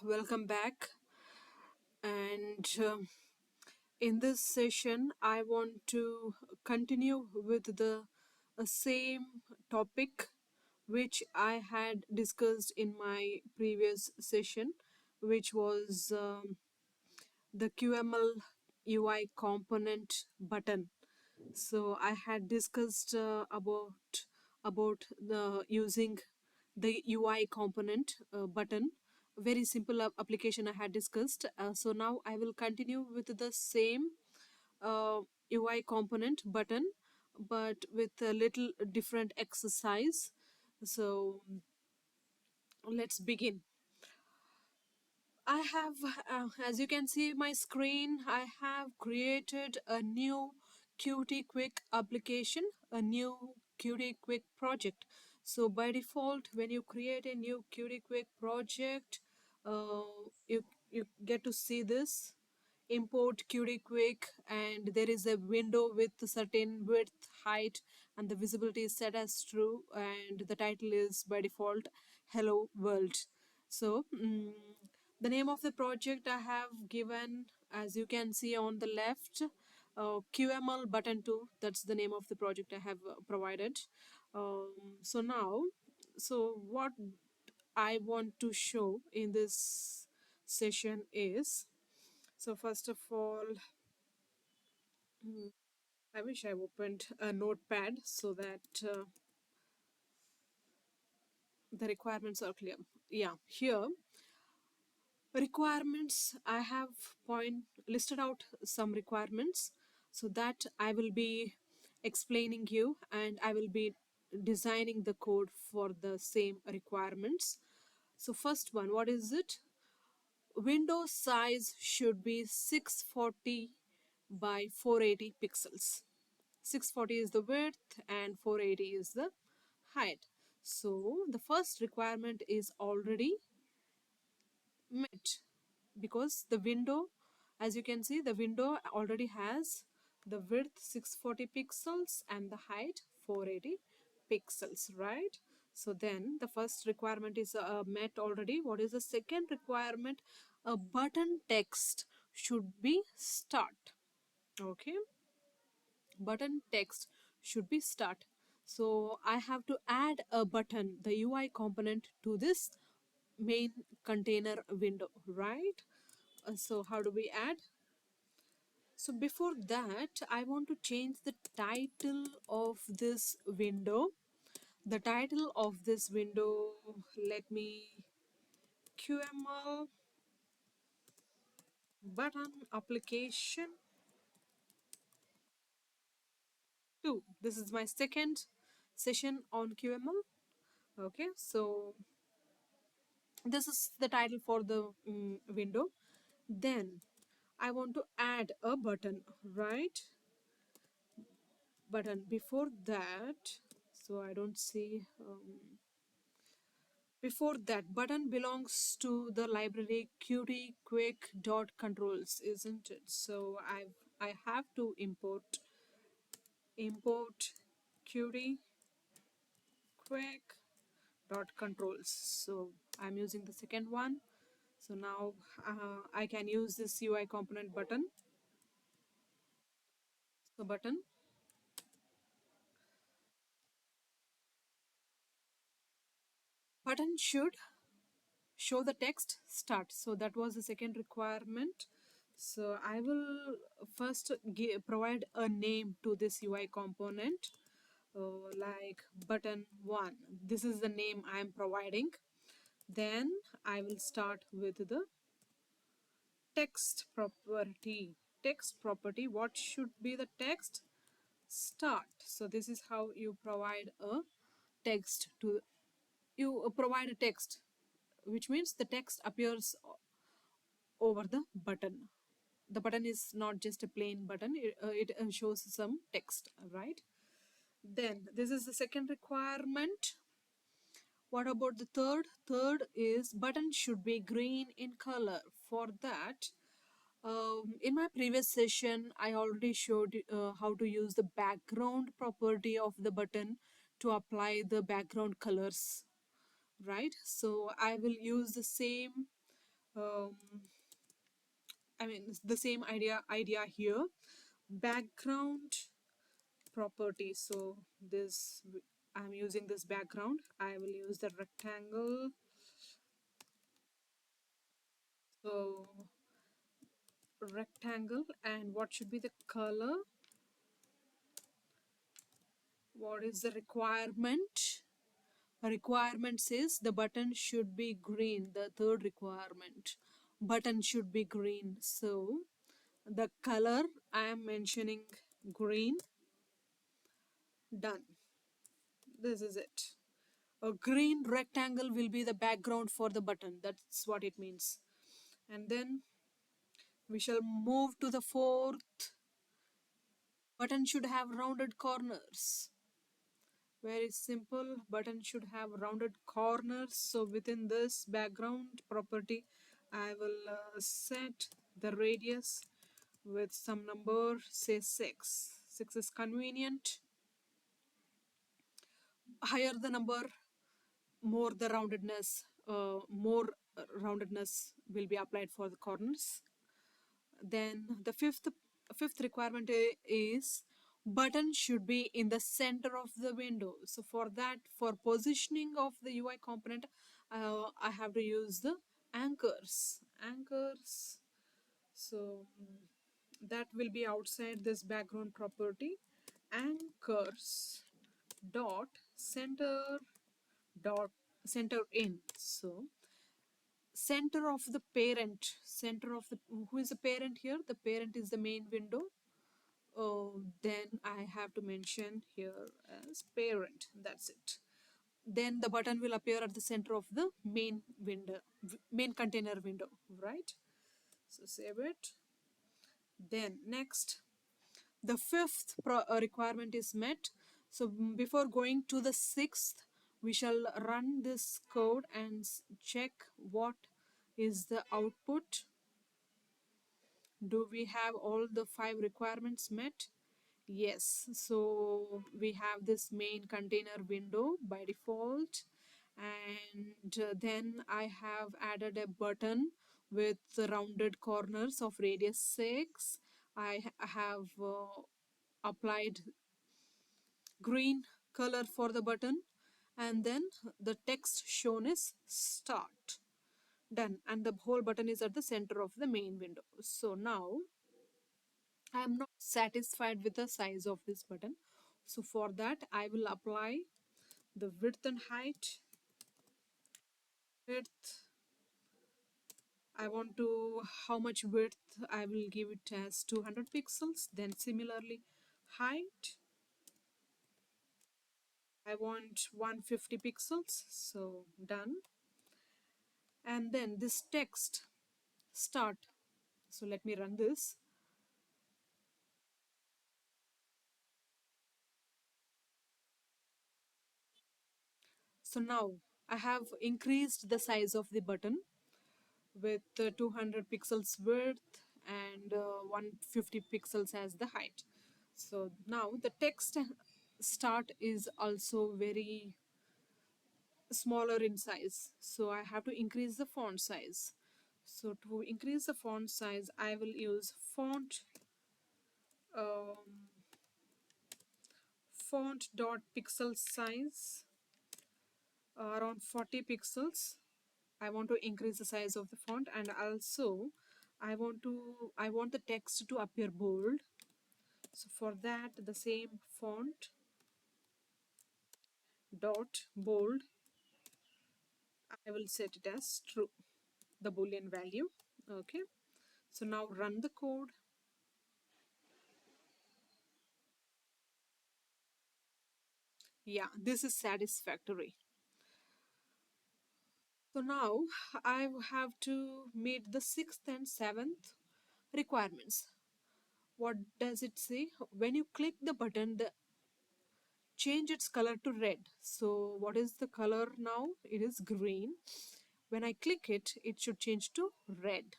welcome back. And in this session, I want to continue with the same topic which I had discussed in my previous session, which was the QML UI component button. So I had discussed about the using the UI component button. Very simple application I had discussed. So now I will continue with the same UI component button, but with a little different exercise. So let's begin. I have, as you can see my screen, I have created a new Qt Quick application, a new Qt Quick project. So by default, when you create a new Qt Quick project, you get to see this import Qt Quick, and there is a window with a certain width, height, and the visibility is set as true, and the title is by default Hello World. So the name of the project I have given, as you can see on the left, QML Button 2. That's the name of the project I have provided. So now, so what I want to show in this session is, so first of all, I wish I opened a notepad so that the requirements are clear. Yeah, here requirements, I have listed out some requirements, so that I will be explaining you, and I will be designing the code for the same requirements. So first one, what is it? Window size should be 640 by 480 pixels. 640 is the width and 480 is the height. So the first requirement is already met, because the window, as you can see, the window already has the width 640 pixels and the height 480 pixels, right? So then the first requirement is met already. What is the second requirement? A button text should be start. Okay, button text should be start. So I have to add a button, the UI component, to this main container window, right? So how do we add? So before that, I want to change the title of this window. The title of this window, let me, QML button application 2. This is my second session on QML. Okay, so this is the title for the window. Then I want to add a button, right? Button. Before that, so I don't see, before that, button belongs to the library qt quick dot controls, isn't it? So I have to import qt quick dot controls. So I'm using the second one. So now I can use this UI component button. So button should show the text start. So that was the second requirement. So I will first provide a name to this UI component, like button 1. This is the name I am providing. Then I will start with the text property. Text property, what should be the text? Start. So this is how you provide a text to, you provide a text, which means the text appears over the button. The button is not just a plain button, it shows some text, right? Then this is the second requirement. What about the third? Third is button should be green in color. For that, in my previous session, I already showed how to use the background property of the button to apply the background colors, right? So I will use the same um, I mean the same idea here. Background property. So this, I'm using this background. I will use the rectangle. So rectangle, and what should be the color? What is the requirement? A requirement says the button should be green. The third requirement, button should be green. So the color I am mentioning green. Done. This is it. A green rectangle will be the background for the button. That's what it means. And then we shall move to the fourth. Button should have rounded corners. Very simple. Button should have rounded corners. So within this background property, I will set the radius with some number, say 6. 6 is convenient. Higher the number, more the roundedness, more roundedness will be applied for the corners. Then the fifth requirement is button should be in the center of the window. So for that, for positioning of the UI component, I have to use the anchors. So that will be outside this background property. Anchors dot center dot center in. So center of the, who is the parent here? The parent is the main window. Then I have to mention here as parent. That's it. Then the button will appear at the center of the main window, main container window, right? So save it. Then next, the fifth requirement is met. So before going to the sixth, we shall run this code and check what is the output. Do we have all the 5 requirements met? Yes. So we have this main container window by default, and then I have added a button with the rounded corners of radius 6. I have applied green color for the button, and then the text shown is start. Done. And the whole button is at the center of the main window. So now I am not satisfied with the size of this button. So for that, I will apply the width and height. Width, I want to, how much width? I will give it as 200 pixels. Then similarly, height, I want 150 pixels. So done. And then this text, start. So let me run this. So now I have increased the size of the button with 200 pixels width and 150 pixels as the height. So now the text start is also very smaller in size. So I have to increase the font size. So to increase the font size, I will use um, font dot pixel size around 40 pixels. I want to increase the size of the font, and also I want the text to appear bold. So for that, the same font dot bold, I will set it as true, the boolean value. Okay. So now run the code. Yeah, this is satisfactory. So now I have to meet the sixth and seventh requirements. What does it say? When you click the button, the change its color to red. So what is the color now? It is green. When I click it, it should change to red.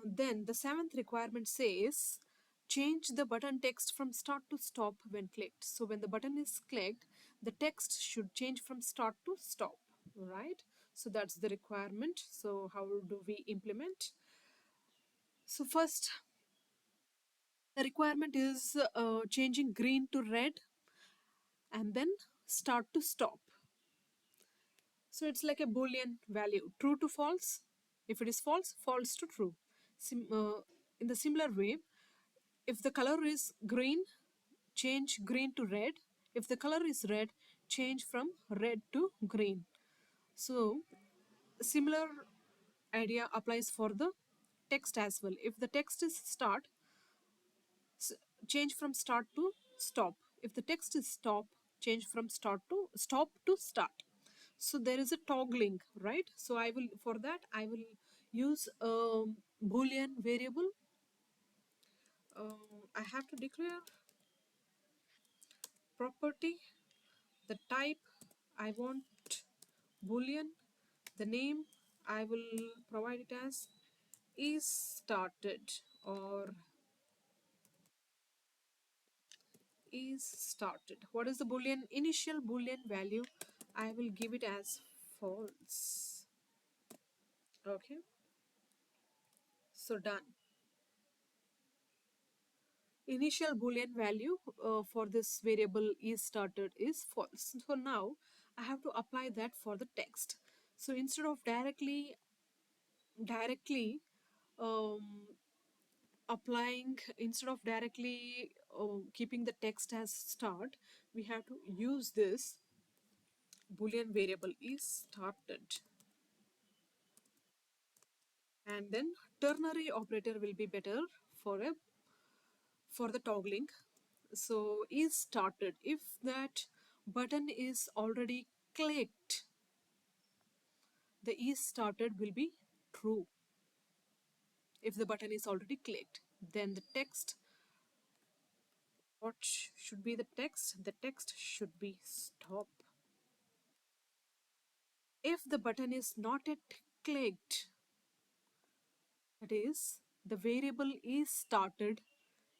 Then the seventh requirement says change the button text from start to stop when clicked. So when the button is clicked, the text should change from start to stop, right? So that's the requirement. So how do we implement? So first, the requirement is changing green to red and then start to stop. So it's like a boolean value, true to false. If it is false, false to true. In the similar way, if the color is green, change green to red. If the color is red, change from red to green. So similar idea applies for the text as well. If the text is start, change from start to stop. If the text is stop, change from stop to start. So there is a toggling, right? So I will, for that I will use a boolean variable. I have to declare property, the type I want boolean, the name I will provide it as is started or is started. What is the boolean initial boolean value? I will give it as false. Okay, so done. Initial boolean value for this variable is started is false. So now I have to apply that for the text. So instead of directly um, applying, instead of directly keeping the text as start, we have to use this boolean variable is started, and then ternary operator will be better for a for the toggling. So is started, if that button is already clicked, the is started will be true. If the button is already clicked, then the text, what should be the text? The text should be stop. If the button is not yet clicked, that is, the variable is started.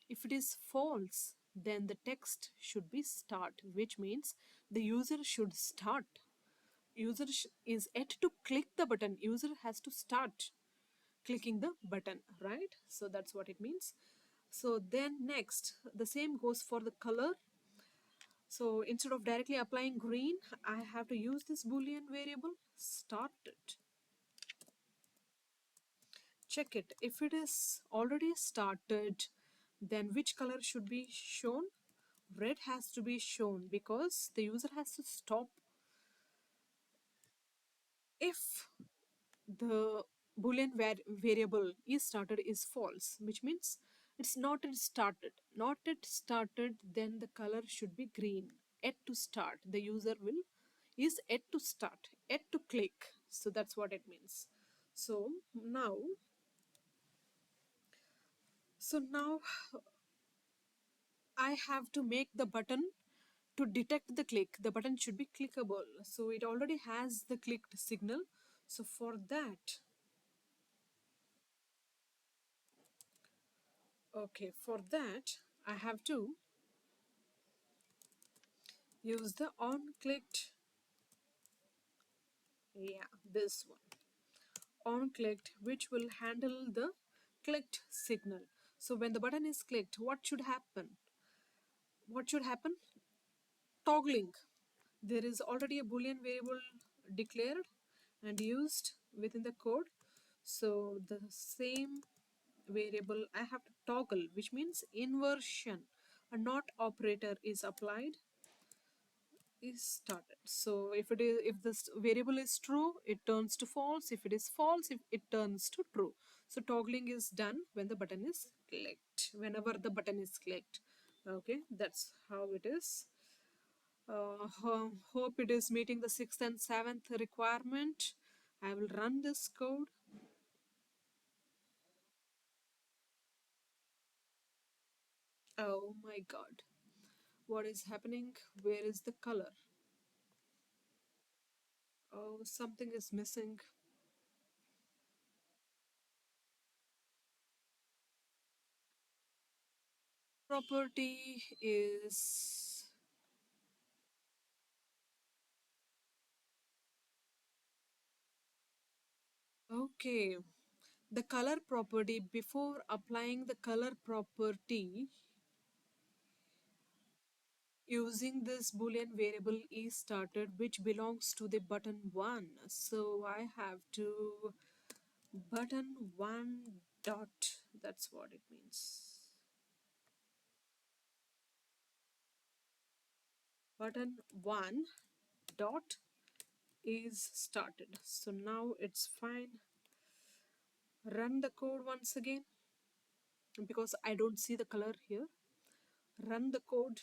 If it is false, then the text should be start, which means the user should start. User is yet to click the button. User has to start clicking the button, right? So that's what it means. So then next, the same goes for the color. So instead of directly applying green, I have to use this boolean variable started. Check it. If it is already started, then which color should be shown? Red has to be shown because the user has to stop. If the boolean variable is started is false, which means it's not yet started. Not yet started, then the color should be green. Yet to start, the user will is yet to start, yet to click. So that's what it means. So now, so now I have to make the button to detect the click. The button should be clickable. So it already has the clicked signal. So for that, okay, for that, I have to use the on clicked, yeah, this one, on clicked, which will handle the clicked signal. So when the button is clicked, what should happen? What should happen? Toggling. There is already a boolean variable declared and used within the code. So the same variable I have to toggle, which means inversion. A not operator is applied, is started. So if this variable is true, it turns to false. If it is false, if it turns to true. So toggling is done when the button is clicked. Whenever the button is clicked. Okay, that's how it is. Hope it is meeting the 6th and 7th requirement. I will run this code. Oh my god. What is happening? Where is the color? Oh, something is missing. Property is Okay, the color property. Before applying the color property, using this boolean variable is started which belongs to the button 1. So I have to button 1 dot, that's what it means. Button 1 dot is started. So now it's fine. Run the code once again because I don't see the color here. Run the code.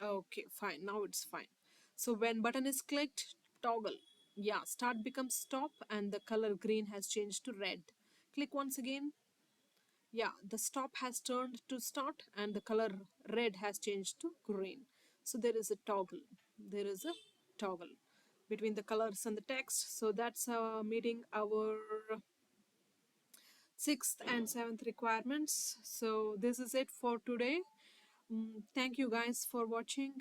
Okay, fine. Now it's fine. So when button is clicked, toggle. Yeah, start becomes stop and the color green has changed to red. Click once again. Yeah, the stop has turned to start and the color red has changed to green. So there is a toggle. There is a toggle between the colors and the text. So that's meeting our sixth and seventh requirements. So this is it for today. Thank you guys for watching.